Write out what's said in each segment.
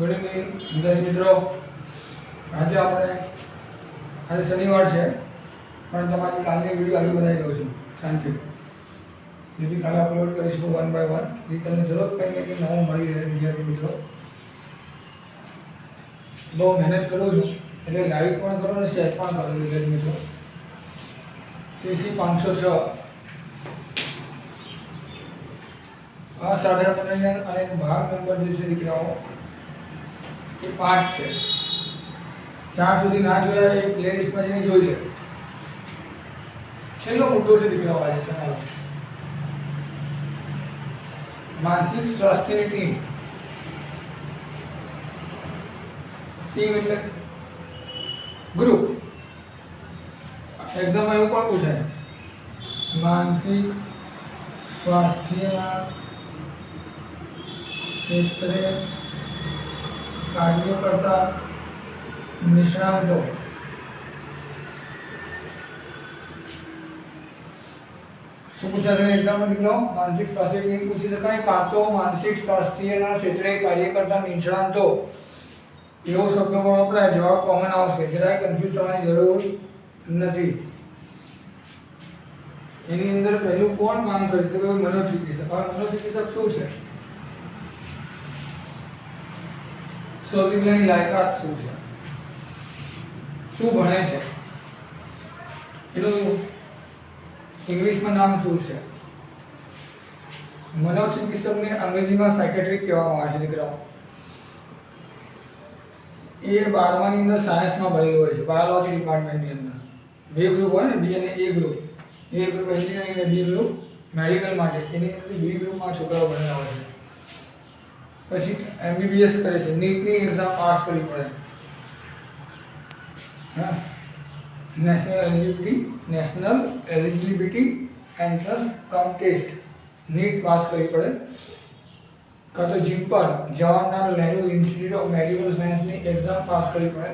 Good evening વિદ્યાર્થી મિત્રો. આજે શનિવાર છે પણ તમારી કાલની વિડીયો આજે બનાવી દઉં છું શાંતિ, જેથી કાલે અપલોડ કરીશું 1 by 1. જે તમને જરૂરત કંઈ ને કંઈ નવું મળી રહે વિદ્યાર્થી મિત્રો. બહુ મહેનત કરું છું એટલે લાઈક પણ કરો અને શેર પણ કરો વિદ્યાર્થી મિત્રો. CC 506 આ સાધારણ મનોરંજન અને એનો ભાગ નંબર જે છે દીકરાઓ એ 5 છે. 4 સુધી ના જોયા એ પ્લેલિસ્ટમાં જઈને જોઈ લે. છેલ્લો મુદ્દો છે દીકરાઓ આજે તમારો, માનસિક સ્વાસ્થ્યની ટીમ. ટીમ એટલે ગ્રુપ. એક્ઝામમાં એવું પણ પૂછાય, માનસિક સ્વાસ્થ્યના ક્ષેત્રે કાર્ય કરતા નિષ્ણાતો શું પૂછાશે એક્ઝામમાં દીકરો? માનસિક સ્વાસ્થ્ય ટીમ પૂછી શકાય, કાં તો માનસિક સ્વાસ્થ્યના ક્ષેત્રે કાર્ય કરતા નિષ્ણાતો એવો શબ્દ પણ વપરાય. જવાબ કોમન આવશે, જરાય કન્ફ્યુઝ થવાની જરૂર નથી. એની અંદર પહેલું કોણ કામ કરે તો મનોચિકિત્સક. હવે મનોચિકિત્સક શું છે? સૌથી પહેલાની લાયકાત શું છે, શું ભણે છે, એનું ઇંગ્લિશમાં નામ શું છે? મનોચિકિત્સકને અંગ્રેજીમાં સાયકેટ્રિક કહેવામાં આવે છે દીકરાઓ. એ 12માની અંદર સાયન્સમાં ભણેલું હોય છે, બાયોલોજી ડિપાર્ટમેન્ટની અંદર. 2 ગ્રુપ હોય ને, બી અને એ ગ્રુપ. એ ગ્રુપ એન્જિનિયરિંગ અને બી ગ્રુપ મેડિકલ માટે. એની અંદર બી ગ્રુપમાં છોકરાઓ ભણેલા હોય છે. પછી MBBS કરે છે, નીટની એક્ઝામ પાસ કરવી પડે. હા, national eligibility entrance cum test, NEET પાસ કરવી પડે. કાં તો JIPMER, Jawaharlal Nehru institute of medical સાયન્સની એક્ઝામ પાસ કરવી પડે.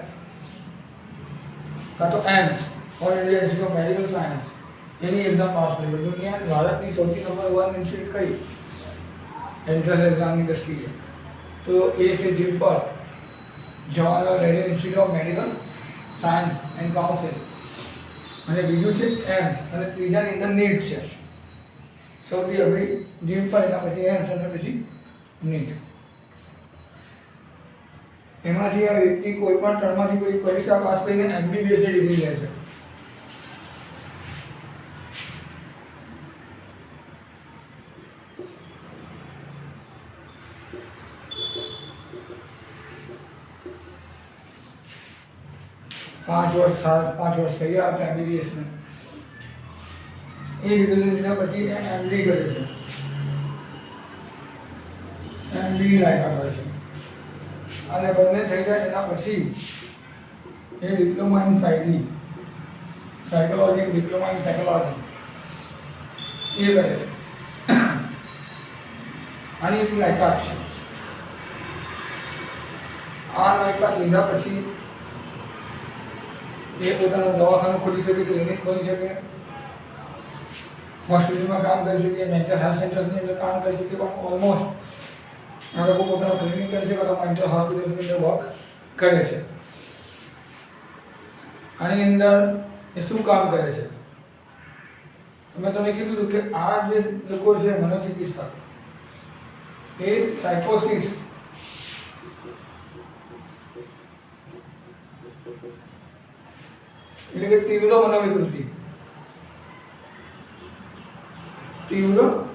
કાં તો AIIMS, all India institute of medical science, એની એક્ઝામ પાસ કરવી પડે. દુનિયા ભારતની સૌથી નંબર 1 ઇન્સ્ટિટ્યૂટ કઈ એન્ટ્રન્સ એક્ઝામની દ્રષ્ટિએ? તો એ છે JIPMER, Jawaharlal Nehru institute of medical science and council. અને બીજું છે એમ્સ, અને ત્રીજાની અંદર નીટ છે. સૌથી અઘરી જીમ્પર, એના પછી એમ્સ અને પછી નીટ. એમાંથી આ વ્યક્તિ કોઈ પણ 3માંથી કોઈ પરીક્ષા પાસ કરીને MBBS ની ડિગ્રી લે છે. પાંચ વર્ષ થઈ ગયા હતા MBBS ને. એ લીધેલા પછી MD કરે છે. MD લાયકાત હોય છે. અને બંને થઈ જાય એના પછી એ diploma in psychology, diploma in psychology એ કરે છે. આની એક લાયકાત છે. આ લાયકાત લીધા પછી એ પોતાનું દવાખાનું ખોલી શકે, ક્લિનિક ખોલી શકે, હોસ્પિટલમાં કામ કરી શકે, મેન્ટલ હેલ્થ સેન્ટર્સની અંદર કામ કરી શકે. પણ ઓલમોસ્ટ આ લોકો પોતાનું ક્લિનિક કરે છે, અથવા મેન્ટલ હોસ્પિટલ્સની અંદર વર્ક કરે છે. આની અંદર એ શું કામ કરે છે? મેં તમને કીધું હતું કે આ જે લોકો છે મનોચિકિત્સક, એ સાયકોસિસ એટલે કે તીવ્ર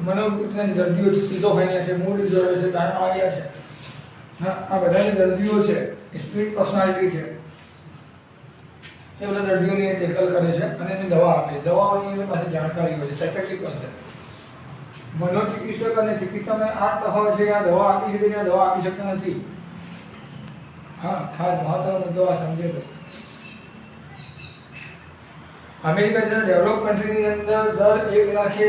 મનોવિકૃતિના જે દર્દીઓ છે, સ્કિઝોફ્રેનિયા છે, મૂડ ડિસઓર્ડર છે, પેરાનોઇયા છે, હા, આ બધા જે દર્દીઓ છે, સ્પ્લિટ પર્સનાલિટી છે, એ બધા દર્દીઓને ટેકલ કરે છે અને એની દવા આપે છે. દવાઓની એની પાસે જાણકારી હોય છે, સાયકેટ્રિક પાસે. મનોચિકિત્સક અને ચિકિત્સામાં આ તફાવત છે કે આ દવા આપી શકે છે, આ દવા આપી શકતા નથી. હા, ખાસ મહત્વનો મુદ્દો આ સમજે તો. અમેરિકા જેવા ડેવલપ કન્ટ્રીની અંદર દર 1 લાખે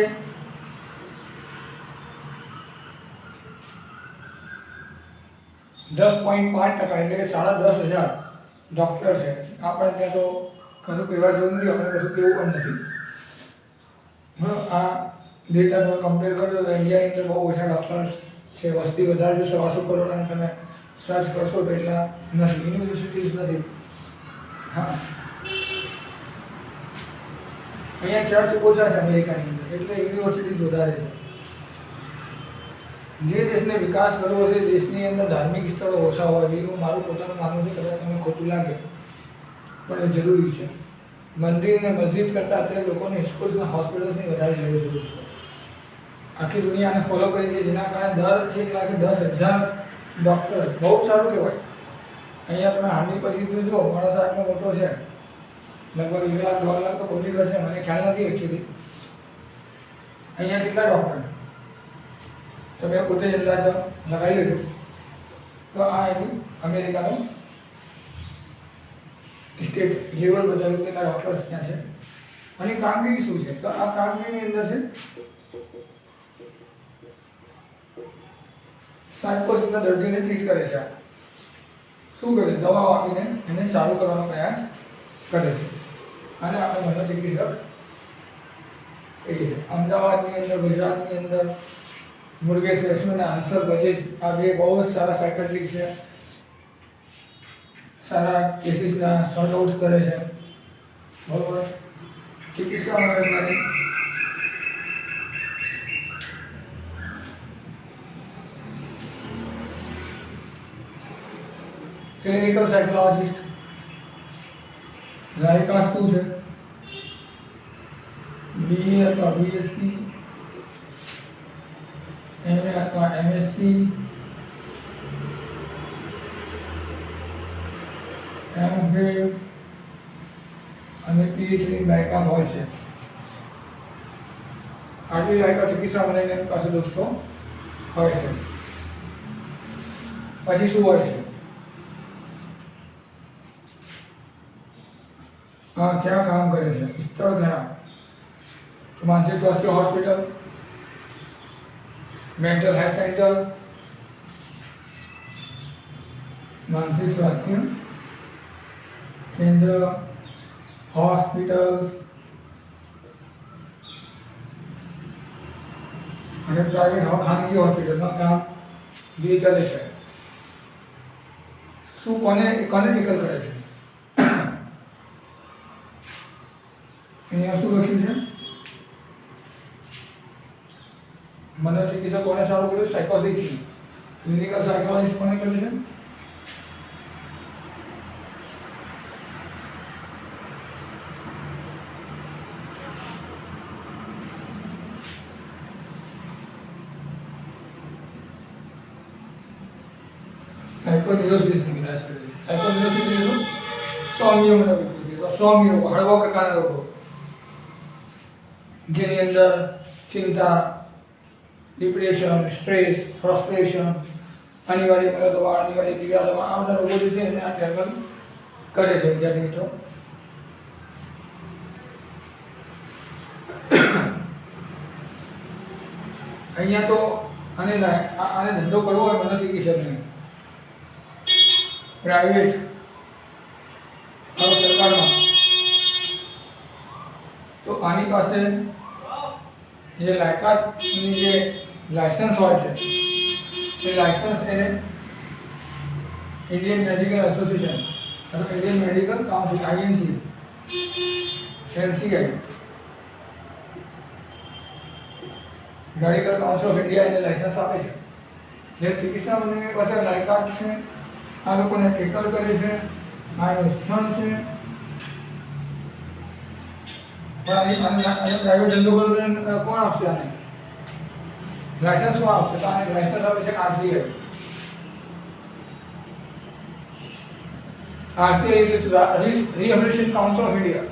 10.5% એટલે કે 10,500 ડૉક્ટર છે. આપણે ત્યાં તો કશું કહેવા જેવું નથી, આપણે કશું કહેવું પણ નથી. આ ડેટા તમે કમ્પેર કરો તો ઇન્ડિયાની અંદર બહુ ઓછા ડૉક્ટર્સ છે. વસ્તી વધારે છે 125 કરોડ અને તમે સર્ચ કરશો તો એટલા નથી, યુનિવર્સિટીઝ નથી. હા, અહીંયા ચર્ચ ઓછા છે અમેરિકાની અંદર, એટલે યુનિવર્સિટીઝ વધારે છે. જે દેશને વિકાસ કરવો છે, દેશની અંદર ધાર્મિક સ્થળો ઓછા હોવા જોઈએ એવું મારું પોતાનું માનવું છે. કદાચ તમને ખોટું લાગે પણ એ જરૂરી છે. મંદિર ને મસ્જિદ કરતાં અત્યારે લોકોને સ્કૂલ્સ અને હોસ્પિટલ્સની વધારે જરૂર છે દોસ્તો. આખી દુનિયાને ફોલો કરી છે, જેના કારણે દર 1,10,000 ડૉક્ટર, બહુ સારું કહેવાય. અહીંયા તમે હાલની પરિસ્થિતિ જુઓ, માણસ આટલો મોટો છે, લગભગ 1 લાખ 2 લાખ તો પબ્લિક હશે, મને ખ્યાલ નથી એકચ્યુઅલી. અહીંયા કેટલા ડૉક્ટર તમે પોતે જ અંદાજ લગાવી લેજો. તો આ એનું અમેરિકાનું સ્ટેટ લેવલ બધાનું કેટલા ડૉક્ટર્સ ત્યાં છે અને કામગીરી શું છે. તો આ કામગીરીની અંદર છે સાયકોસિસના દર્દીને ટ્રીટ કરે છે. શું કરે? દવાઓ આપીને એને સારું કરવાનો પ્રયાસ કરે છે. અને આપણે મનોચિકિત્સક કહીએ છીએ. અમદાવાદની અંદર, ગુજરાતની અંદર મુરગેશ વૈષ્ણવ અને આન્સર બજેજ, આ બે બહુ જ સારા સાયકેટ્રિક છે. સારા કેસીસના સોર્ટ આઉટ કરે છે. બરાબર. ચિકિત્સા મનોવૈજ્ઞાનિક ક્લિનિકલ સાયકોલોજિસ્ટ, લાયકાત શું છે? BA અથવા BSc, MA અથવા MSc, MPhil અને PhD લાયકાત હોય છે. આટલી લાયકાત ચિકિત્સા મનોવૈજ્ઞાનિક પાસે દોસ્તો હોય છે. પછી શું હોય છે? हाँ, क्या काम करे છે? સ્થળ કયા? માનસિક સ્વાસ્થ્ય હોસ્પિટલ, મેન્ટલ હેલ્થ સેન્ટર, માનસિક સ્વાસ્થ્ય કેન્દ્ર, હોસ્પિટલ્સ અને પ્રાઇવેટ ખાનગી હોસ્પિટલમાં કામ જે કરે છે. શું કોને ટેકલ કરે છે? અહીંયા શું લખ્યું છે? મનોચિકિત્સક કોને સારું કર્યું? સાયકોસિસ. ક્લિનિકલ સાયકોલોજીસ્ટ કોને કર્યું છે? સાયકોન્યુરોસિસની વિનાશ કરી. સાયકોન્યુરોસિસ એટલે સૌમ્ય મનોવિકૃતિ, સૌમ્ય રોગો, હળવા પ્રકારના રોગો, જેની અંદર ચિંતા, ડિપ્રેશન, સ્ટ્રેસ, ફ્રસ્ટ્રેશન, અનિવાર્ય મનોદબાણ, અનિવાર્ય ક્રિયા દબાણ, આ બધા રોગો જે છે એને આ ટેકલ કરે છે. વિદ્યાર્થી મિત્રો, અહીંયા તો આને ધંધો કરવો હોય મનોચિકિત્સકને, પ્રાઇવેટ સરકારમાં, તો આની પાસે જે લાયકાતની જે લાયસન્સ હોય છે એ લાયસન્સ એને ઇન્ડિયન મેડિકલ એસોસિએશન અથવા Indian medical council IMC NCI medical council of India એને લાયસન્સ આપે છે. જે ચિકિત્સા મનોવૈજ્ઞાનિક પાસે લાયકાત છે, આ લોકોને ટેકલ કરે છે, આ એનું સ્થળ છે. પણ પ્રાઇવેટ ધંધો કરો કોણ આપશે આને લાયસન્સ? કોણ આપશે? તો આને લાયસન્સ આપે છે RCI. RCI એટલે રિહેબિલિટેશન કાઉન્સિલ ઓફ ઇન્ડિયા.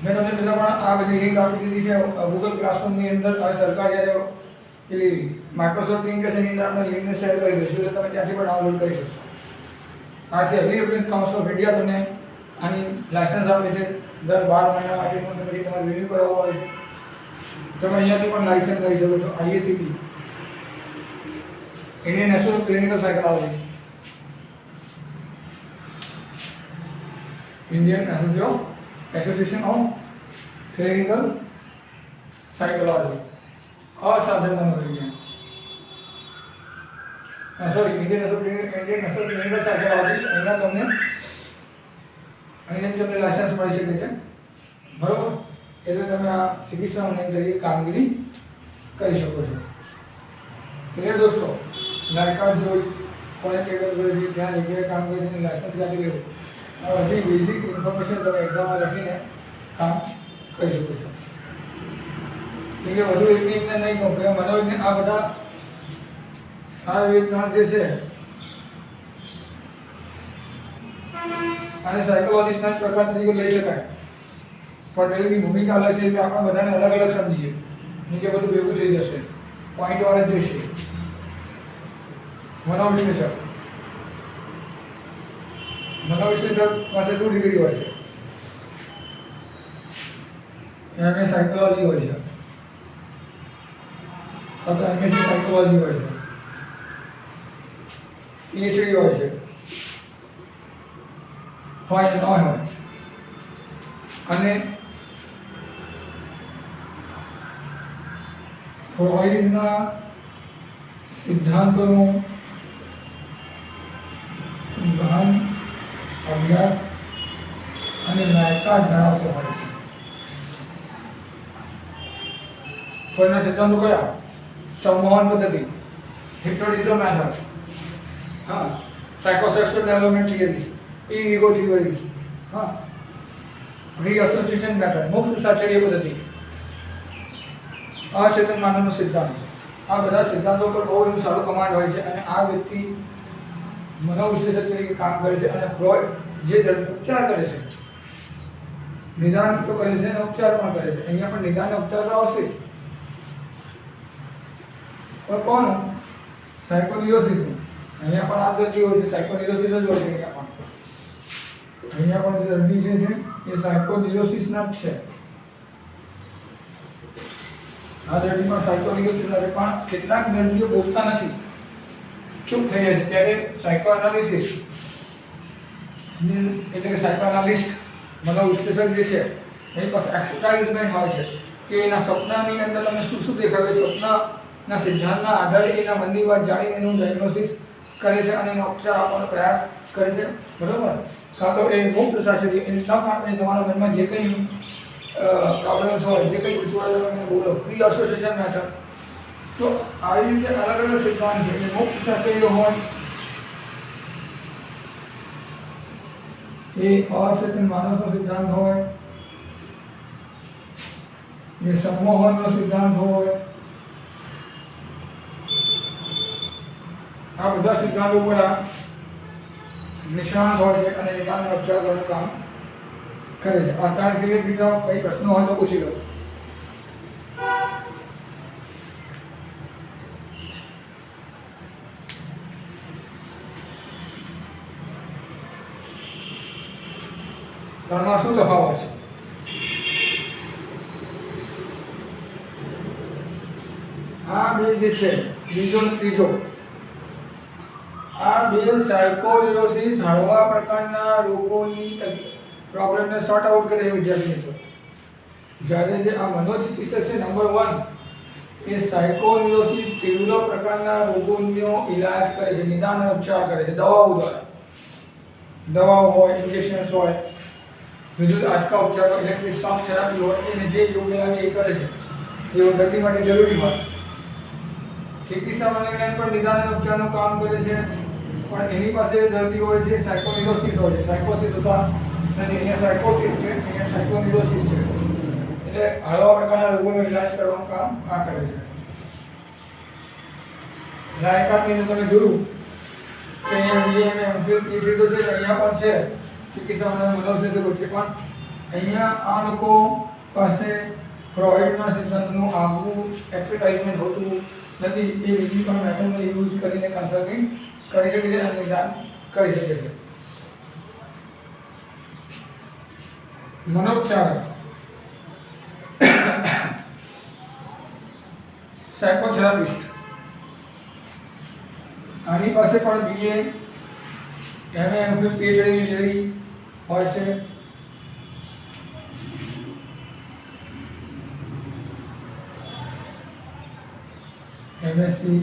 મેં તમને પહેલાં પણ આ બધી લિંક આપી દીધી છે ગૂગલ ક્લાસરૂમની અંદર. અને સરકાર જ્યારે પેલી માઇક્રોસોફ્ટ લિંક છે એની અંદર આપણે લિંકને શેર કરી દઈશું એટલે તમે ત્યાંથી પણ ડાઉનલોડ કરી શકશો. RCI rehabilitation council of India તમને આની લાયસન્સ આપે છે. દર 12 મહિના માટે પછી તમારે રિન્યુ કરાવવું પડે છે. તમે અહીંયાથી પણ લાયસન્સ લઈ શકો છો. IACP Indian national clinical psychology, Indian association of clinical psychology, અસાધારણ મનોવિજ્ઞાન. Sorry Indian association clinical psychologist અહીંયા તમને લાયસન્સ મળી શકે છે, બરાબર. એટલે તમે આ ચિકિત્સા ઓનલાઈન તરીકે કામગીરી કરી શકો છો. ક્લિયર દોસ્તો? લાયકાત જોઈ, કોને ટેકલ કરે છે, ક્યાં જગ્યાએ કામ કરે છે, લાયસન્સ ક્યાંથી લેવું, આ બધી બેઝિક ઇન્ફોર્મેશન તમે એક્ઝામમાં લખીને કામ કરી શકો છો. કેમ કે વધુ એકને નહીં કહું કે મનોવિજ્ઞાન આ બધા આ વિજ્ઞાન જે છે અને સાયકોલોજીસ્ટના પ્રકાર તરીકે લઈ શકાય, પણ એની ભૂમિકા અલગ છે એટલે આપણે બધાને અલગ અલગ સમજીએ, નહીં કે બધું ભેગું થઈ જશે, પોઈન્ટ વાળા જ જશે. મનોવિશ્લેષક પાસે શું ડિગ્રી હોય છે? એમએ સાયકોલોજી હોય છે, અથવા એમએસસી સાયકોલોજી હોય છે, પીએચડી હોય છે, હોય ન હોય, અને ફ્રોઈડના સિદ્ધાંતોનું ગહન અભ્યાસ અને લાયકાત ધરાવતો હોય છે. ફ્રોઈડના સિદ્ધાંતો કયા? સંમોહન પદ્ધતિ, હિપ્નોટિઝમ મેથડ, હા, સાયકોસેક્સ્યુઅલ ડેવલપમેન્ટ થિયરીઝ, ઈગો થિયરીઝ, હા, રીએસોસિએશન મેથડ, મુક્ત સાચર્ય પદ્ધતિ, અચેતન માનવનો સિદ્ધાંત. આ બધા સિદ્ધાંતો પર બહુ એનું સારું કમાન્ડ હોય છે અને આ વ્યક્તિ મનોવિશ્લેષક તરીકે કામ કરે છે. અને ફ્રોઈડ જે ઉપચાર કરે છે, નિદાન તો કરે છે અને ઉપચાર પણ કરે છે. અહીંયા પણ નિદાન ઉપચાર તો આવશે જ, પણ કોણ? સાયકોન્યુરોસિસનું. અહીંયા પણ આ દર્દી હોય છે, સાયકોન્યુરોસિસ જ હોય છે. અહીંયા પણ જે દર્દી છે એ સાયકોન્યુરોસિસના જ છે. આ દર્દી પણ સાયકોન્યુરોસિસ આવે, પણ કેટલાક દર્દીઓ બોલતા નથી, ચૂપ થઈ જાય છે. ત્યારે સાયકોએનાલિસિસ એટલે કે સાયકોએનાલિસ્ટ મનોવિશ્લેષક જે છે એની પાસે એક્સરસાઇઝમેન્ટ હોય છે કે એના સપનાની અંદર તમને શું શું દેખાય, સપનાના સિદ્ધાંતના આધારે એના મનની વાત જાણીને એનું ડાયગ્નોસિસ કરે છે અને એનો ઉપચાર આપવાનો પ્રયાસ કરે છે, બરાબર. કાં તો એ મુક્ત સાચર્ય એની તક આપે તમારા મનમાં જે કંઈ પ્રોબ્લેમ્સ હોય, જે કંઈ ગૂંચવાડો એને બોલો, ફ્રી એસોસિએશન મેથડ. તો આવી રીતે અલગ અલગ સિદ્ધાંત છે. એ મુક્ત સાચર્ય હોય, એ અચેતન માનસનો સિદ્ધાંત હોય, એ સંમોહનનો સિદ્ધાંત હોય. આ બધા સિદ્ધાંતો પર નિષ્ણાત હોય છે અને નિદાન ઉપચાર કરવાનું કામ કરે છે. અત્યારે ધીરે ધીરે કઈ પ્રશ્નો હોય તો પૂછી લો. ત્રણમાં શું તફાવત છે? આ બે જે છે, બીજો અને ત્રીજો, આ બે સાયકોન્યુરોસિસ હળવા પ્રકારના રોગોની પ્રોબ્લેમને સોર્ટ આઉટ કરે છે વિદ્યાર્થી મિત્રો. જ્યારે જે આ મનોચિકિત્સક છે નંબર 1, એ સાયકોન્યુરોસિસ તીવ્ર પ્રકારના રોગોનો ઇલાજ કરે છે, નિદાન અને ઉપચાર કરે છે દવાઓ દ્વારા. દવાઓ હોય, ઇન્જેક્શન્સ હોય, વિદ્યુત આંચકા ઉપચારો, ઇલેક્ટ્રિક શોક થેરાપી હોય, એને જે યોગ્ય લાગે એ કરે છે, જે દર્દી માટે જરૂરી હોય. ચિકિત્સા મનોવિજ્ઞાન પર નિદાન અને ઉપચારનું કામ કરે છે, પણ એની પાસે દર્દી હોય છે સાયકોન્યુરોસિસ હોય છે. સાયકોસિસ હોતા નથી, અહીંયા સાયકોસિસ છે, અહીંયા સાયકોન્યુરોસિસ છે. એટલે હળવા પ્રકારના રોગોનો ઇલાજ કરવાનું કામ આ કરે છે. લાયકાતની અંદર તમે જોયું કે અહીંયા બીએમએ પીએચડી તો છે, અહીંયા પણ છે ચિકિત્સા મનોવિશ્લેષકો છે, પણ અહીંયા આ લોકો પાસે ફ્રોઈડના સિદ્ધાંતનું આગવું એડવર્ટાઇઝમેન્ટ હોતું નથી. એ બીજી પણ મેથડનો યુઝ કરીને કન્સલ્ટિંગ કરી શકે છે અને નિદાન કરી શકે છે. મનોપચાર સાયકોથેરાપિસ્ટ, આની પાસે પણ બીએ એમએ પીએચડીની ડિગ્રી હોય છે. એમએસસી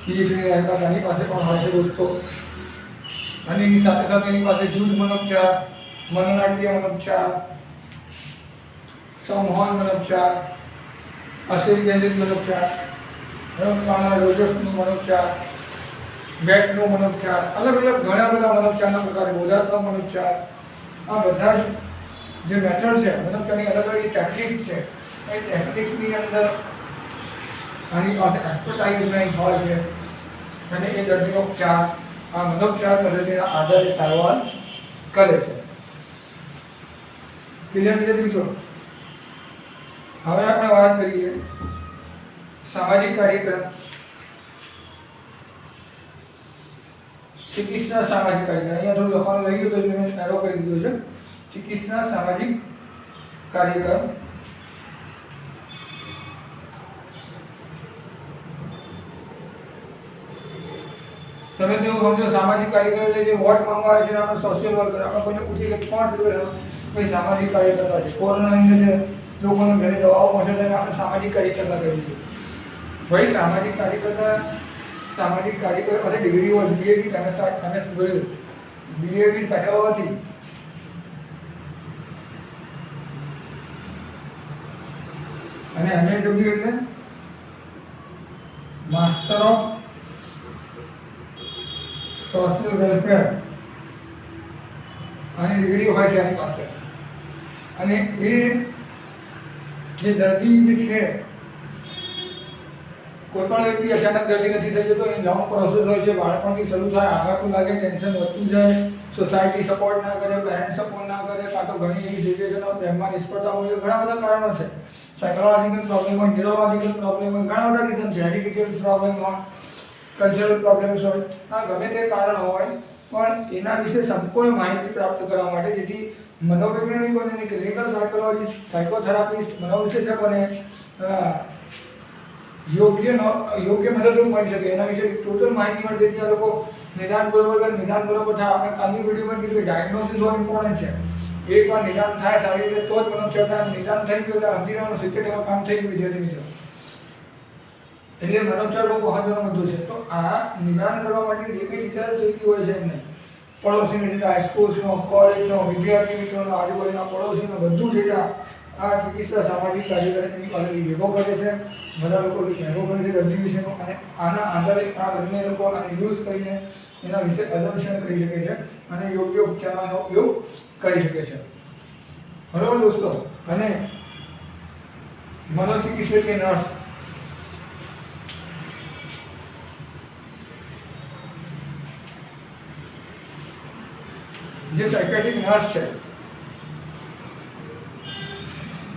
પીએચડી રહેતા એની પાસે પણ હોય છે દોસ્તો. અને એની સાથે સાથે એની પાસે જૂથ મનોપચાર, મનોનાટ્ય મનોપચાર, સંવહન મનોપચાર, અશરીર કેન્દ્રિત મનોપચાર, રોજસનો મનોપચાર, બેકનો મનોપચાર, અલગ અલગ ઘણા બધા મનોપચારના પ્રકાર, બોધાત્મક મનોપચાર, આ બધા જે મેથડ છે મનોપચારની અલગ અલગ ટેકનિક છે. એ ટેકનિક્સની અંદર આની પાસે એક્સપર્ટાઇઝ હોય છે અને એ દર્દીનો ઉપચાર આ મનોપચાર પદ્ધતિના આધારે સારવાર કરે છે. ક્લિયર મિત્રો? હવે આપણે વાત કરીએ સામાજિક કાર્યક્રમ, ચિકિત્સા સામાજિક કાર્યક્રમ. અહીંયા થોડું લખવાનું રહી ગયું તો મેં એરો કરી દીધું છે. ચિકિત્સા સામાજિક કાર્યક્રમ તમે તો એવું સમજો સામાજિક કાર્યક્રમ એટલે જે વોટ માંગવા છે આપણે સોશિયલ વર્કર આપણે કોઈને પૂછી કે કોણ છે કોઈ સામાજિક કાર્યકર્તા છે. કોરોનાની અંદર જે લોકોને ઘરે દવાઓ પહોંચે છે આપણે સામાજિક કાર્યકર્તા કહી દીધું. ભાઈ સામાજિક કાર્યકર પાસે ડિગ્રી હોય બીએબી બીએબી સાયકોલોજી અને એમએડબલ્યુ એટલે માસ્ટર ઓફ સોશિયલ વેલફેર આની ડિગ્રી હોય છે એની પાસે. અને એ જે દર્દી જે છે કોઈ પણ વ્યક્તિ અચાનક દર્દી નથી થઈ જતો, એની લોંગ પ્રોસેસ હોય છે. બાળપણથી શરૂ થાય, આઘાતું લાગે, ટેન્શન વધતું જાય, સોસાયટી સપોર્ટ ના કરે, પેરેન્ટ સપોર્ટ ના કરે, કાં તો ઘણી એવી સિચ્યુએશનો પ્રેમમાં નિષ્ફળતા હોય, ઘણા બધા કારણો છે. સાયકોલોજીકલ પ્રોબ્લેમ હોય, ન્યુરોલોજીકલ પ્રોબ્લેમ હોય, ઘણા બધા રીઝન છે. હેરિડિટરી પ્રોબ્લેમ હોય, કલ્ચરલ પ્રોબ્લેમ્સ હોય, આ ગમે તે કારણ હોય, પણ એના વિશે સંપૂર્ણ માહિતી પ્રાપ્ત કરવા માટે જેથી મનોવૈજ્ઞાનિકોને, ક્લિનિકલ સાયકોલોજીસ્ટ, સાયકોથેરાપિસ્ટ, મનોવિશ્લેષકોને યોગ્ય મદદરૂપ મળી શકે એના વિશે ટોટલ માહિતી મળે જેથી આ લોકો નિદાન બરોબર થાય. આપણે કાલની વિડીયોમાં કીધું કે ડાયગ્નોસિસ બહુ ઇમ્પોર્ટન્ટ છે. એકવાર નિદાન થાય સારી રીતે તો જ મનોપચાર થાય. નિદાન થઈ ગયું એટલે સમજીવાનું 70% કામ થઈ ગયું વિદ્યાર્થી મિત્રો. એટલે મનોપચાર બહુ મહત્વનો મુદ્દો છે. તો આ નિદાન કરવા માટે જે કંઈ ડિટેલ જોઈતી હોય છે એમને પડોશીનો ડેટા, હાઈસ્કૂલ્સનો, કોલેજનો, વિદ્યાર્થી મિત્રોનો, આજુબાજુના પડોશીનો બધું ડેટા આ ચિકિત્સા સામાજિક કાર્યકરની પાસેથી ભેગો કરે છે. બધા લોકો ભેગો કરે છે દર્દી વિશેનો અને આના આધારે આ બંને લોકો આને યુઝ કરીને એના વિશે અસમ્પશન કરી શકે છે અને યોગ્ય ઉપચારનો ઉપયોગ કરી શકે છે. બરાબર દોસ્તો? અને મનોચિકિત્સકીય નર્સ જે સાયકેટ્રિક નર્સ છે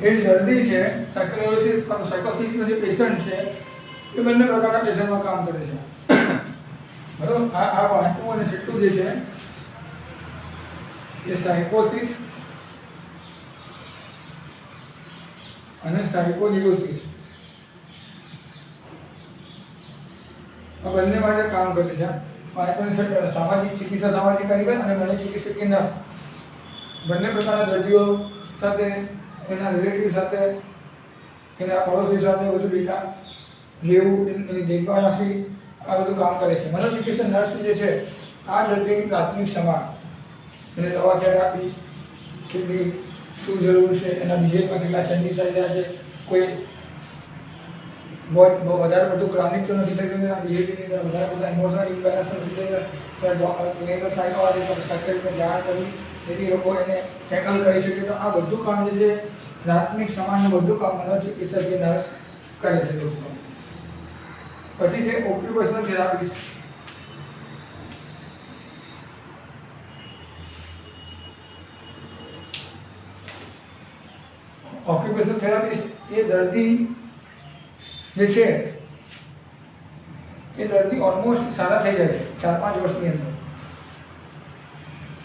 એ દર્દી છે, સાયકોસિસનો જે પેશન્ટ છે એ બંને પ્રકારના પેશન્ટમાં કામ કરે છે. બરાબર? આ વાંચવું અને છેલ્લું જે છે એ સાયકોસિસ અને સાયકોડિયોસિસ આ બંને માટે કામ કરે છે. સામાજિક ચિકિત્સા સામાજિક કાર્યકર અને મનોચિકિત્સકીય નર્સ બંને પ્રકારના દર્દીઓ સાથે, એના રિલેટિવ સાથે, એના પડોશી સાથે બધું ડેટા લેવું, એની દેખભાળ રાખવી, આ બધું કામ કરે છે. મનોચિકિત્સક નર્સ જે છે આ દર્દીની પ્રાથમિક સંભાળ, એને દવા થેરાપી, કેટલી શું જરૂર છે, એના બિહેવિયરમાં કેટલા ચેન્જીસ આવી રહ્યા છે, કોઈ બહુ વધારે બધું ક્રોનિક તો નથી થઈ રહ્યું, એના બિહેવિયરની અંદર વધારે બધા ઇમોશનલ ઇમ્બેલેન્સ તો નથી થઈ રહ્યા, ક્લિનિકલ સાયકોલોજીસ્ટ જાણ કરવી જેથી લોકો એને ટેકલ કરી શકે. તો આ બધું કામ જે છે પ્રાથમિક સમાજનું બધું કામ મનોચિકિત્સકીય નર્સ કરે છે દોસ્તો. પછી છે ઓક્યુપેશનલ થેરાપિસ્ટ. ઓક્યુપેશનલ થેરાપિસ્ટ એ દર્દી જે છે એ દર્દી ઓલમોસ્ટ સારા થઈ જાય છે 4-5 વર્ષની અંદર.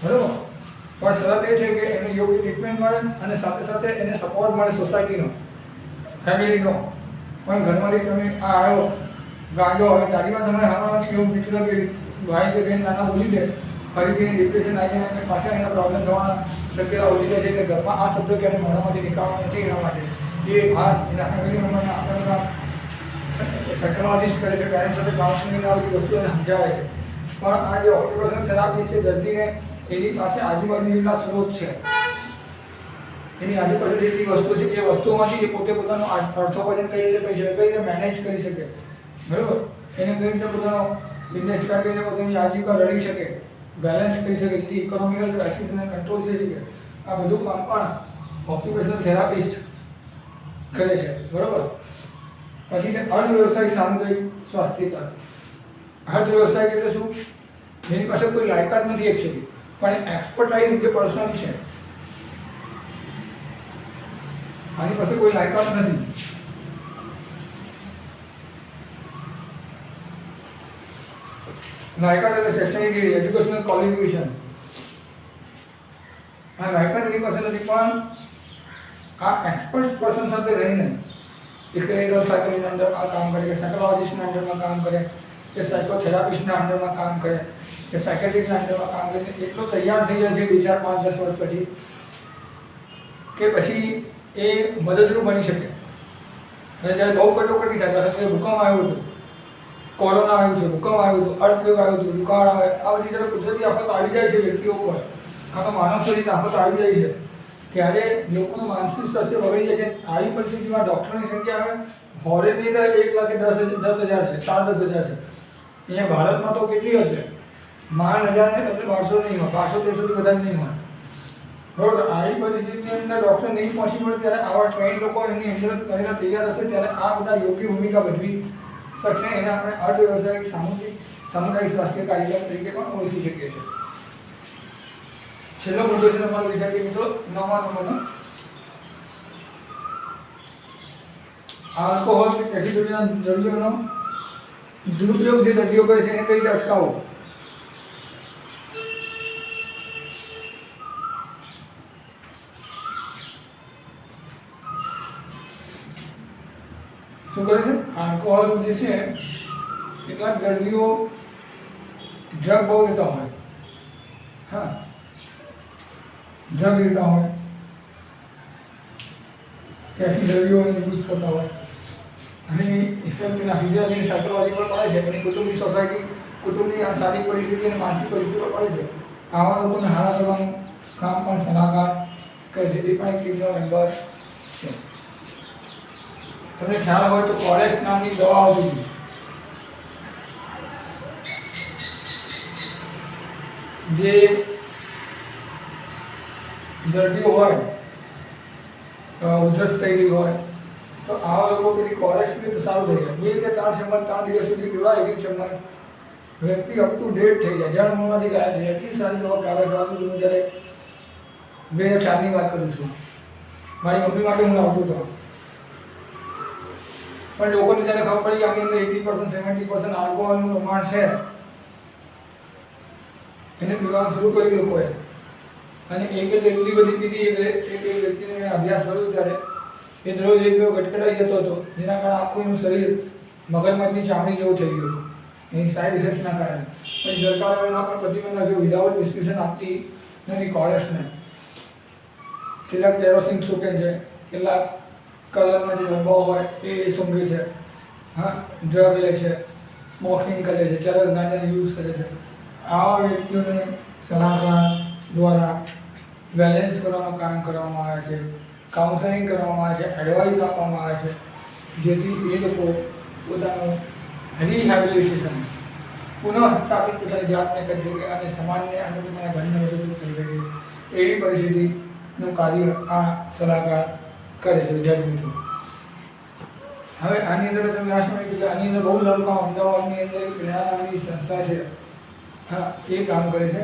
બરાબર? પણ શરત એ છે કે એને યોગ્ય ટ્રીટમેન્ટ મળે અને સાથે સાથે એને સપોર્ટ મળે સોસાયટીનો, ફેમિલીનો. પણ ઘરમાંથી તમે આ આવ્યો ગાંડો, હવે ગાડીમાં તમારે હમણાં એવું મિત્ર કે ભાઈ કે બેન નાના બોલી દે, ફરીથી ડિપ્રેશન આવી જાય અને પાછા એના પ્રોબ્લેમ થવાના શક્યતા વધી જાય છે. એટલે ઘરમાં આ શબ્દો ક્યારે મોઢામાંથી નીકળવા નથી. એના માટે જે ભાર એના ફેમિલી મેમ્બરને આપણને સાયકોલોજિસ્ટ કરે છે, પેરેન્ટ્સ સાથે કાઉન્સિલિંગ આ બધી વસ્તુઓને સમજાવે છે. પણ આ જે ઓક્યુપેશનલ થેરાપી છે, દર્દીને એની પાસે આજુબાજુ જેટલા સ્ત્રોત છે, એની આજુબાજુ જેટલી વસ્તુ છે, એ વસ્તુઓમાંથી એ પોતે પોતાનું અર્થોપાર્જન કઈ રીતે કરી શકે, કઈ રીતે મેનેજ કરી શકે, બરાબર, એને કઈ રીતે પોતાનો બિઝનેસ સ્ટાર્ટ કરીને પોતાની આજીવિકા રડી શકે, બેલેન્સ કરી શકે, જેથી ઇકોનોમિકલ ક્રાઇસિસને કંટ્રોલ થઈ શકે. આ બધું કામ પણ ઓક્યુપેશનલ થેરાપિસ્ટ કરે છે, બરાબર. પછી છે અર્ધ વ્યવસાયિક સામુદાયિક સ્વાસ્થ્ય કાર્ડ. અર્ધ વ્યવસાયિક એટલે શું? જેની પાસે કોઈ લાયકાત નથી એકચ્યુઅલી, પણ એક્સપર્ટાઇઝ જે પર્સન છે, આની પાસે કોઈ લાયકાત નથી, લાયકાત એટલે શૈક્ષણિક એજ્યુકેશનલ ક્વોલિફિકેશન, આ લાયકાત એની પાસે નથી, પણ આ એક્સપર્ટ પર્સન સાથે રહીને એ ક્લિનિકલ સાયકોલોજીના અંડરમાં કામ કરે, કે સાયકોલોજિસ્ટના અંડરમાં કામ કરે, કે સાયકોથેરાપિસ્ટના અંડરમાં કામ કરે, કે સાયકેટ્રિકના અંડરમાં કામ કરે, એટલો તૈયાર થઈ જાય છે 2, 4, 5, 10 વર્ષ પછી કે પછી એ મદદરૂપ બની શકે. અને જ્યારે બહુ કટોકટી થાય, ત્યારે ભૂકંપ આવ્યો હતો, કોરોના આવ્યું છે, ભૂકંપ આવ્યું હતું, અર્થક્વેક આવ્યું હતું, દુકાળ આવે, આ બધી જ્યારે કુદરતી આફત આવી જાય છે વ્યક્તિઓ પર, કાં તો માનવ શરીર આફત આવી જાય છે, ત્યારે લોકોનું માનસિક સ્વાસ્થ્ય બગડી જાય છે. આવી પરિસ્થિતિમાં ડૉક્ટરની સંખ્યા હવે ફોરેનની અંદર 1,10,000 છે, 7-10,000 છે. અહીંયા ભારતમાં તો કેટલી હશે? માંડ 1000 ને તમને 1200 નહીં હોય, 1200-1300થી વધારે નહીં હોય, બરાબર. આવી પરિસ્થિતિની અંદર ડૉક્ટર નહીં પહોંચી પડે ત્યારે આવા ટ્રેન લોકો એમની અંદર કરેલા તૈયાર હશે, ત્યારે આ બધા યોગ્ય ભૂમિકા ભજવી શકશે. એને આપણે અર્ધ વ્યવસાયિક સામુદાયિક સ્વાસ્થ્ય કાર્યક્રમ તરીકે પણ ઓળખી શકીએ છીએ. છેલ્લો મુદ્દો છે તમારો વિદ્યાર્થી મિત્રો, 9મા નંબરનો, આલ્કોહોલ કે કેફીટેરિયાના દ્રવ્યોનો દુરુપયોગ જે દર્દીઓ કરે છે એને કઈ રીતે અટકાવવો. શું કરે છે? આલ્કોહોલ જે છે, કેટલાક દર્દીઓ ડ્રગ બહુ લેતા હોય, હા, ડ્રગ લેતા હોય, કેફી દ્રવ્યોને યુઝ કરતા હોય, અને ઇફેક્ટ એના ફિઝિયોલોજી સાયકોલોજી પર પડે છે, એની કુટુંબની સોસાયટી, કુટુંબની શારીરિક પરિસ્થિતિ અને માનસિક પરિસ્થિતિ પર પડે છે. આવા લોકોને હારા કરવાનું કામ પણ સલાહકાર કરે છે, એ પણ એક ટીમનો મેમ્બર છે. તમને ખ્યાલ હોય તો કોરેક્સ નામની દવા આવતી હતી, જે દર્દીઓ હોય, ઉધરસ થયેલી હોય, તો આવા લોકો પેલી કોરેક્સ પીએ તો સારું થઈ જાય. 2 કે 3 ચમચ 3 દિવસ સુધી પીવાય, 1 ચમચ, વ્યક્તિ અપ ટુ ડેટ થઈ જાય, જળ મોંમાંથી ગાયબ થઈ જાય. એટલી સારી દવા કાઢે છે. હું જ્યારે 2004ની વાત કરું છું, મારી મમ્મી માટે હું લાવતો હતો, પણ લોકોને જ્યારે ખબર પડી કે આની અંદર 80% 70% આલ્કોહોલનું પ્રમાણ છે, એને પીવાનું શરૂ કર્યું લોકોએ. અને એક એટલી બધી પીધી, એક વ્યક્તિને મેં અભ્યાસ કર્યો ત્યારે એ દરરોજ 1-2 ગટકડાઈ જતો હતો, જેના કારણે આખું એનું શરીર મગરમચ્છની ચામડી જેવું થઈ ગયું હતું, એની સાઈડ ઇફેક્ટ્સના કારણે. પછી સરકારે એના પર પ્રતિબંધ નાખ્યો, વિધાઉટ પ્રિસ્ક્રિપ્શન આપતી નથી કોરેક્સને. કેટલાક કેરોસીન સૂકે છે, કેટલાક કલરના જે ડબ્બાઓ હોય એ સૂંઘે છે, હા, ડ્રગ લે છે, સ્મોકિંગ કરે છે, ચરસ ગાંજાનો યુઝ કરે છે. આવા વ્યક્તિઓને સલાહકાર દ્વારા બેલેન્સ કરવાનું કામ કરવામાં આવે છે, કાઉન્સેલિંગ કરવામાં આવે છે, એડવાઇસ આપવામાં આવે છે, જેથી એ લોકો પોતાનું રિહેબિલિટેશન પુનઃસ્થાપિત પોતાની જાતને કરી શકે અને સમાજને અને પોતાના ઘરને મદદરૂપ કરી શકે, એવી પરિસ્થિતિનું કાર્ય આ સલાહકાર કરે છે. વિદ્યાર્થી મિત્રો, હવે આની અંદર તમે લાસ્ટમાં કીધું કે આની અંદર બહુ સારું કામ અમદાવાદની અંદર એક પ્રેરણા નામની સંસ્થા છે, હા, એ કામ કરે છે.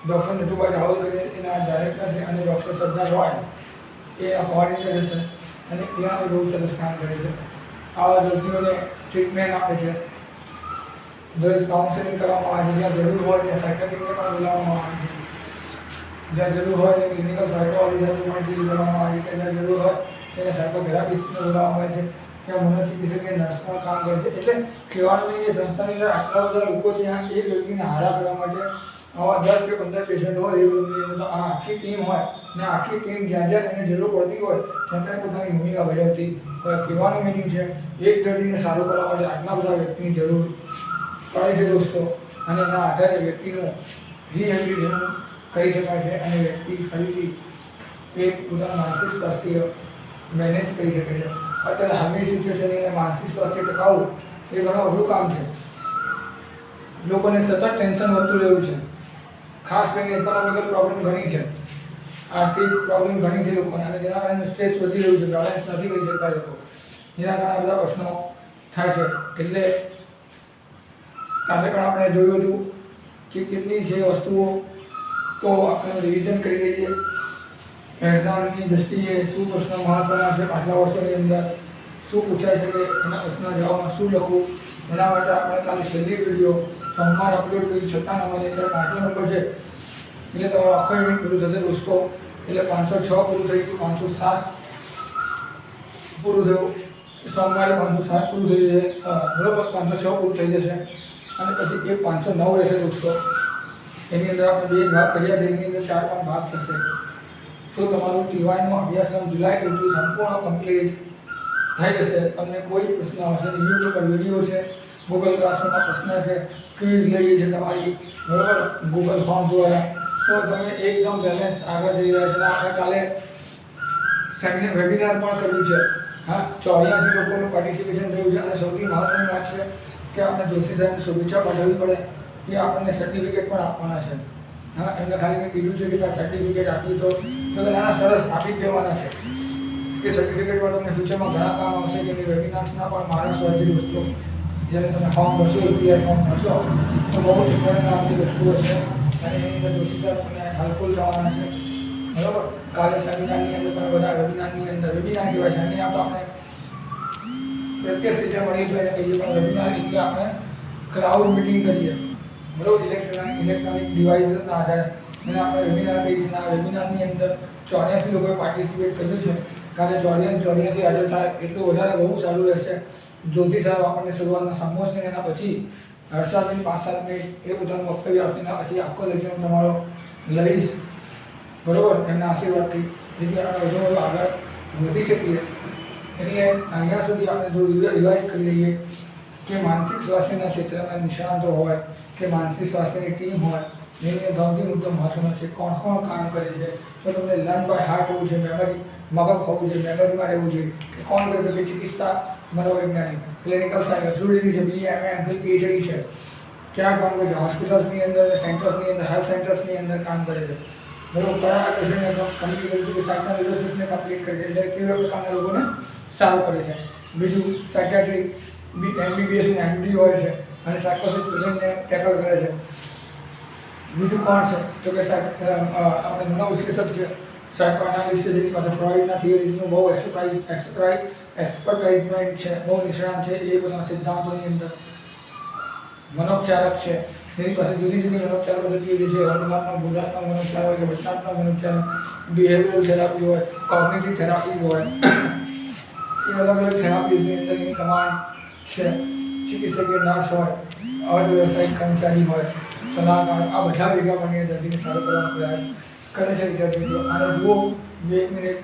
ડૉક્ટર નટુભાઈ રાહુલ કરીને એના ડાયરેક્ટર છે, અને ડૉક્ટર સરદાર રોય એ આ કોઓર્ડિનેટર છે, અને ત્યાં એ બહુ સરસ કામ કરે છે. આવા દર્દીઓને ટ્રીટમેન્ટ આપે છે, દરેક કાઉન્સેલિંગ કરવામાં આવે છે, જ્યાં જરૂર હોય ત્યાં સાયકાટ્રિસ્ટને પણ બોલાવવામાં આવે છે, જ્યાં જરૂર હોય ત્યાં ક્લિનિકલ સાયકોલોજી સાથે પણ ડીલ કરવામાં આવે છે, જ્યાં જરૂર હોય ત્યાં સાયકોથેરાપિસ્ટને બોલાવવામાં આવે છે, ત્યાં મનોચિકિત્સક નર્સ પણ કામ કરે છે. એટલે કહેવાનું એ સંસ્થાની અંદર આટલા બધા લોકો ત્યાં એક વ્યક્તિને હારા કરવા માટે આવા 10 કે 15 પેશન્ટ હોય એ રૂમની અંદર તો આ આખી ટીમ હોય ને આખી ટીમ જ્યાં જ્યાં એને જરૂર પડતી હોય ત્યાં ત્યાં પોતાની ભૂમિકા ભજવતી હોય. કહેવાનું મિનિંગ છે એક દર્દીને સારું કરવા માટે આટલા બધા વ્યક્તિની જરૂર પડે છે દોસ્તો, અને એના આધારે વ્યક્તિનું રિહેબિલિટેશન કરી શકાય છે અને વ્યક્તિ ફરીથી એક પોતાનું માનસિક સ્વાસ્થ્ય મેનેજ કરી શકે છે. અત્યારે હાલની સિચ્યુએશનને માનસિક સ્વાસ્થ્ય ટકાવવું એ ઘણું અઘરું કામ છે. લોકોને સતત ટેન્શન વધતું રહ્યું છે, ખાસ કરીને ઇકોનોમિકલ પ્રોબ્લેમ ઘણી છે, આર્થિક પ્રોબ્લેમ ઘણી છે લોકોને, અને જેના કારણે સ્ટ્રેસ વધી રહ્યું છે, બેલેન્સ નથી કરી શકતા લોકો, જેના કારણે બધા પ્રશ્નો થાય છે. એટલે કાલે પણ આપણે જોયું હતું કે કેટલી છે વસ્તુઓ, તો આપણે રિવિઝન કરી લઈએ. એક્ઝામની દૃષ્ટિએ શું પ્રશ્ન મહત્વના છે, પાછલા વર્ષોની અંદર શું પૂછાય છે, કે એના પ્રશ્નના જવાબમાં શું લખવું, એના માટે આપણે કાલે છેલ્લી વિડીયો સોમવાર અપલોડ કરી. 6 નંબરની અંદર 5મો નંબર છે, એટલે તમારો આખો ઇવેન્ટ પૂરું થશે દોસ્તો. એટલે 506 પૂરું થઈ ગયું, 507 પૂરું થયું, સોમવારે 507 પૂરું થઈ જશે, બરાબર. 506 પૂરું થઈ જશે અને પછી એ 509 રહેશે દોસ્તો. એની અંદર આપણે 2 ભાગ કર્યા છે, એની અંદર 4-5 ભાગ થશે. તો તમારું ટીવાયનો અભ્યાસક્રમ જુલાઈ સુધી સંપૂર્ણ કમ્પ્લીટ થઈ જશે. તમને કોઈ પ્રશ્ન આવશે નહીં. યુટ્યુબ પર વિડીયો છે, ગૂગલ ક્લાસરૂમના પ્રશ્ન છે, ક્વિઝ લઈએ છે તમારી, બરાબર, ગૂગલ ફોર્મ દ્વારા. તો તમે એકદમ બેલેન્સ આગળ જઈ રહ્યા છે. આપણે કાલે વેબિનાર પણ કર્યું છે. હા, 84 લોકોનું પાર્ટિસિપેશન થયું છે. અને સૌથી મહત્વની વાત છે કે આપણે જોશી સાહેબને શુભેચ્છા પાઠવવી પડે કે આપણને સર્ટિફિકેટ પણ આપવાના છે. હા, એમને ખાલી મેં કીધું છે કે સર સર્ટિફિકેટ આપી તો નાના સરસ આપી જ દેવાના છે કે સર્ટિફિકેટ પર તમને ફ્યુચરમાં ઘણા કામ આવશે. કે વેબિનાર્સના પણ મહારાષ્ટ્ર વાંચી વસ્તુ જ્યારે તમે ફોર્મ ભરશો, યુપીઆઈ ફોર્મ ભરશો તો બહુ જ ઇમ્પોર્ટન્ટ આવતી વસ્તુઓ છે, અને એની અંદર જોશી સર તમને હેલ્પફુલ થવાના છે, બરાબર. કાલે સેમિનારની અંદર તમે બધા વેબિનારની અંદર વેબિનાર કહેવાય છે, એની આપણે પ્રત્યક્ષ રીતે મળી તો એને કહીએ, પણ વેબિનાર એટલે આપણે ક્રાઉડ મિટિંગ કરીએ, બરાબર. ઇલેક્ટ્રોનિક ડિવાઇસના આધારે એને આપણે વેબિનાર કહીએ છીએ. આ વેબિનારની અંદર 84 લોકોએ પાર્ટિસિપેટ કર્યું છે. કાલે 84 હાજર થાય એટલું વધારે બહુ સારું રહેશે. જ્યોતિ સાહેબ આપણને શરૂઆતમાં સંબોધશે, એના પછી 8-7 મિનિટ 5-7 મિનિટ એ પોતાનું વક્તવ્ય આપશે. એના પછી આખો લેક્ચર તમારો લઈશ, બરાબર, એમના આશીર્વાદથી, જેથી આપણે વધુ આગળ વધી શકીએ. એટલે અહીંયા સુધી આપણે થોડું રિવાઇઝ કરી લઈએ કે માનસિક સ્વાસ્થ્યના ક્ષેત્રમાં નિષ્ણાતો હોય કે માનસિક સ્વાસ્થ્યની ટીમ હોય, જેની સૌથી મુદ્દો મહત્વનો છે કોણ કોણ કામ કરે છે. તો તમને લર્ન બાય હાર્ટ હોવું છે, મેમરી મગજ હોવું છે, મેમરીમાં રહેવું છે કે કોણ કરે છે. ચિકિત્સા મનોવૈજ્ઞાનિક, ક્લિનિકલ સાયન્સ, સુડીની છે, BA, MA, MPhil, PhD છે, ક્યાં કામ કરે છે, હોસ્પિટલ્સની અંદર, સેન્ટર્સની અંદર, હેલ્થ સેન્ટર્સની અંદર કામ કરે છે, બરાબર. કયા પેશન્ટને કમ્પ્લીટ કરે છે, કે સાયકલ રિલેશન્સને કમ્પ્લીટ કરે છે, એટલે કેવા પ્રકારના લોકોને સારું કરે છે. બીજું સાયકેટ્રિક MBBS અને MD હોય છે અને સાયકોસિસ પેશન્ટને ટેકલ કરે છે. બીજું કોણ છે તો કે આપણે મનોવિશ્લેષક છે, સાયકોએનાલિસ્ટ છે, જેની પાસે ફ્રોઇડના થિયરીઝનું બહુ એક્સપર્ટાઇઝમેન્ટ છે, બહુ નિષ્ણાત છે એ બધા સિદ્ધાંતોની અંદર. મનોપચારક છે, જેની પાસે જુદી જુદી મનોપચાર પદ્ધતિઓ જે છે, વર્તનાત્મક, બોધાત્મક મનોપચાર હોય કે વચનાત્મક મનોપચાર, બિહેવિયરલ થેરાપી હોય, કોગ્નિટિવ થેરાપી હોય, એ અલગ અલગ થેરાપીની અંદર એની કમાન્ડ છે. ચિકિત્સકીય નર્સ હોય, અર્ધવ્યવસાયિક કર્મચારી હોય, સલાહકાર, આ બધા ભેગા મળીને દર્દીને સારો કરવાનો પ્રયાસ કરે છે વિદ્યાર્થીઓ. આને જુઓ, 2 મિનિટ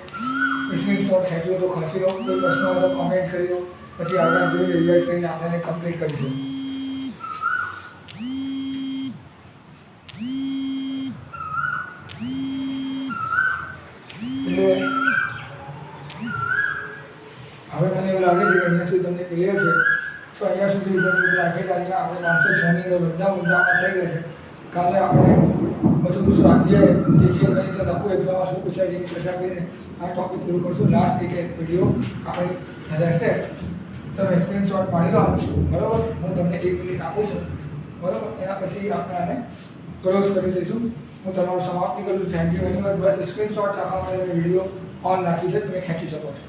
સ્ક્રીનશોટ ખેંચવો તો ખેંચી લો, કોઈ પ્રશ્ન હોય તો કોમેન્ટ કરી દો, પછી આગળ જોઈ રિવાઇઝ કરીને આપણે કમ્પ્લીટ કરીશું. એટલે હવે મને એવું લાગે છે કે અહીંયા સુધી તમને ક્લિયર છે. તો અહીંયા સુધી રાખે કે અહીંયા આપણે 506ની અંદર બધા મુદ્દામાં થઈ ગયા છે. કાલે આપણે બધું સ્વાધ્યાય જે છે કઈ રીતે લખવું, એક્ઝામમાં શું પૂછાય જેની ચર્ચા કરીને આ ટોપિક પૂરું કરશું. લાસ્ટ ડિટેલ વિડીયો આપણી રહેશે, તમે સ્ક્રીનશોટ પાડી લો, બરાબર. હું તમને 1 મિનિટ આપું છું, બરાબર. એના પછી આપણે આને ક્લોઝ કરી દઈશું. હું તમારું સમાપ્તિ કરું છું. Thank you very much. Bus screenshot રાખવા માટે વિડીયો ઓન રાખી છે, તમે ખેંચી શકો છો.